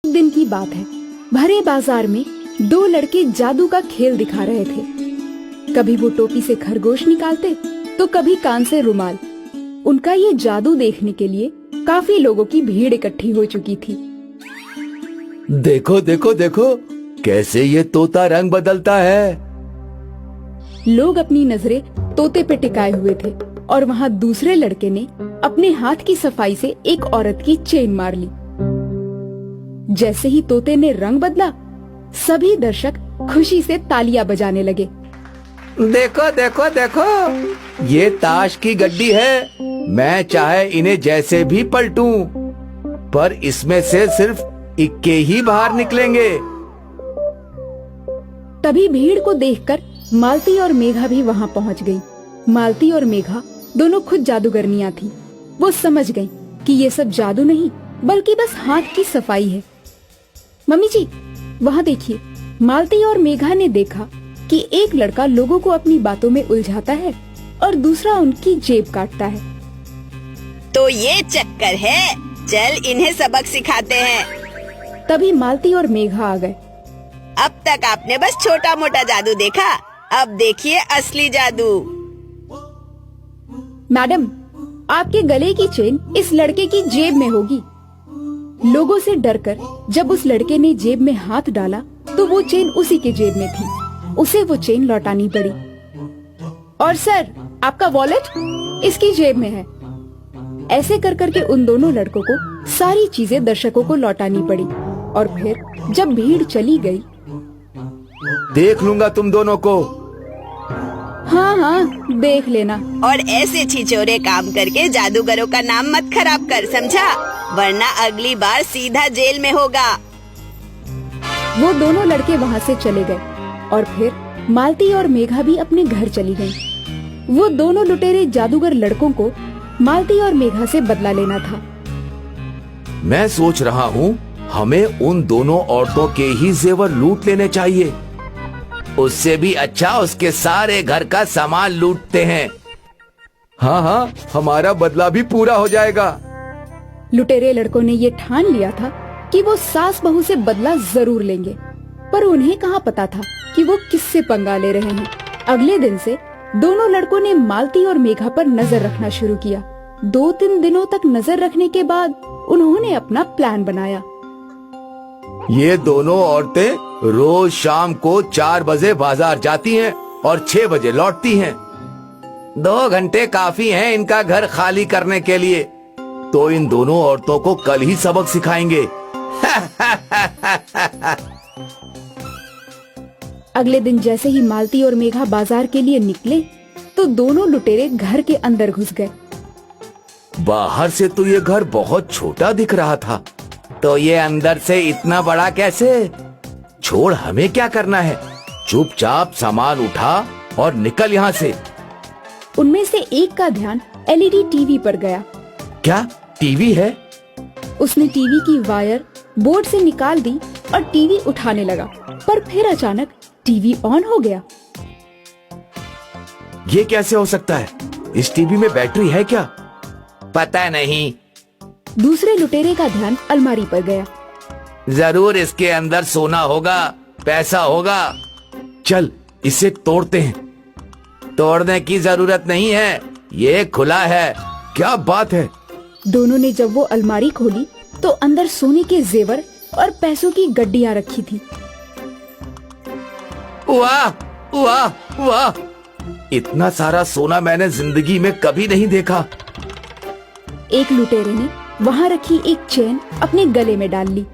दिन की बात है। भरे बाजार में दो लड़के जादू का खेल दिखा रहे थे। कभी वो टोपी से खरगोश निकालते तो कभी कान से रुमाल। उनका ये जादू देखने के लिए काफी लोगों की भीड़ इकट्ठी हो चुकी थी। देखो देखो देखो, कैसे ये तोता रंग बदलता है। लोग अपनी नजरें तोते पे टिकाए हुए थे और वहाँ दूसरे लड़के ने अपने हाथ की सफाई से एक औरत की चेन मार ली। जैसे ही तोते ने रंग बदला, सभी दर्शक खुशी से तालियां बजाने लगे। देखो देखो देखो, ये ताश की गड्डी है। मैं चाहे इन्हें जैसे भी पलटूं, पर इसमें से सिर्फ इक्के ही बाहर निकलेंगे। तभी भीड़ को देखकर मालती और मेघा भी वहाँ पहुँच गई। मालती और मेघा दोनों खुद जादूगरनियां थी। वो समझ गई कि ये सब जादू नहीं बल्कि बस हाथ की सफाई है। मम्मी जी, वहाँ देखिए। मालती और मेघा ने देखा कि एक लड़का लोगों को अपनी बातों में उलझाता है और दूसरा उनकी जेब काटता है। तो ये चक्कर है, चल इन्हें सबक सिखाते हैं। तभी मालती और मेघा आ गए। अब तक आपने बस छोटा मोटा जादू देखा, अब देखिए असली जादू। मैडम, आपके गले की चेन इस लड़के की जेब में होगी। लोगों से डरकर जब उस लड़के ने जेब में हाथ डाला तो वो चेन उसी के जेब में थी। उसे वो चेन लौटानी पड़ी। और सर, आपका वॉलेट इसकी जेब में है। ऐसे कर करके उन दोनों लड़कों को सारी चीजें दर्शकों को लौटानी पड़ी। और फिर जब भीड़ चली गई, देख लूंगा तुम दोनों को। हाँ हाँ, देख लेना। और ऐसे छिछोरे काम करके जादूगरों का नाम मत खराब कर, समझा? वरना अगली बार सीधा जेल में होगा। वो दोनों लड़के वहाँ से चले गए और फिर मालती और मेघा भी अपने घर चली गईं। वो दोनों लुटेरे जादूगर लड़कों को मालती और मेघा से बदला लेना था। मैं सोच रहा हूँ हमें उन दोनों औरतों के ही जेवर लूट लेने चाहिए। उससे भी अच्छा उसके सारे घर का सामान लूटते हैं। हाँ हाँ, हमारा बदला भी पूरा हो जाएगा। लुटेरे लड़कों ने ये ठान लिया था कि वो सास बहू से बदला जरूर लेंगे, पर उन्हें कहाँ पता था कि वो किससे पंगा ले रहे हैं। अगले दिन से दोनों लड़कों ने मालती और मेघा पर नजर रखना शुरू किया। 2-3 दिनों तक नजर रखने के बाद उन्होंने अपना प्लान बनाया। ये दोनों औरतें रोज शाम को 4 बजे बाजार जाती हैं और 6 बजे लौटती हैं। 2 घंटे काफी हैं इनका घर खाली करने के लिए। तो इन दोनों औरतों को कल ही सबक सिखाएंगे। अगले दिन जैसे ही मालती और मेघा बाजार के लिए निकले तो दोनों लुटेरे घर के अंदर घुस गए। बाहर से तो ये घर बहुत छोटा दिख रहा था, तो ये अंदर से इतना बड़ा कैसे? छोड़, हमें क्या करना है? चुपचाप सामान उठा और निकल यहाँ से। उनमें से एक का ध्यान एलईडी टीवी पर गया। क्या टीवी है? उसने टीवी की वायर बोर्ड से निकाल दी और टीवी उठाने लगा, पर फिर अचानक टीवी ऑन हो गया। ये कैसे हो सकता है? इस टीवी में बैटरी है क्या? पता नहीं। दूसरे लुटेरे का ध्यान अलमारी पर गया। जरूर इसके अंदर सोना होगा, पैसा होगा। चल इसे तोड़ते हैं। तोड़ने की जरूरत नहीं है, ये खुला है। क्या बात है? दोनों ने जब वो अलमारी खोली तो अंदर सोने के जेवर और पैसों की गड्डियां रखी थी। वाह वाह वाह, इतना सारा सोना मैंने जिंदगी में कभी नहीं देखा। एक लुटेरे ने वहाँ रखी एक चेन अपने गले में डाल ली।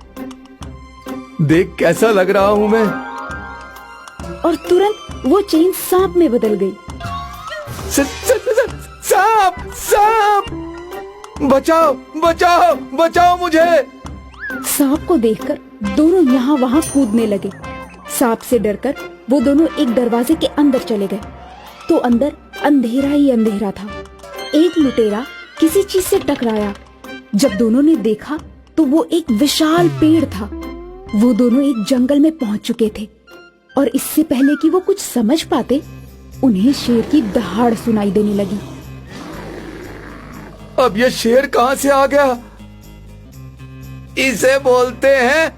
देख कैसा लग रहा हूँ मैं। और तुरंत वो चेन सांप में बदल गई। सांप सांप, बचाओ बचाओ बचाओ मुझे। सांप को देखकर दोनों यहाँ वहाँ कूदने लगे। सांप से डरकर वो दोनों एक दरवाजे के अंदर चले गए तो अंदर अंधेरा ही अंधेरा था। एक लुटेरा किसी चीज से टकराया। जब दोनों ने देखा तो वो एक विशाल पेड़ था। वो दोनों एक जंगल में पहुंच चुके थे और इससे पहले कि वो कुछ समझ पाते, उन्हें शेर की दहाड़ सुनाई देने लगी। अब ये शेर कहाँ से आ गया? इसे बोलते हैं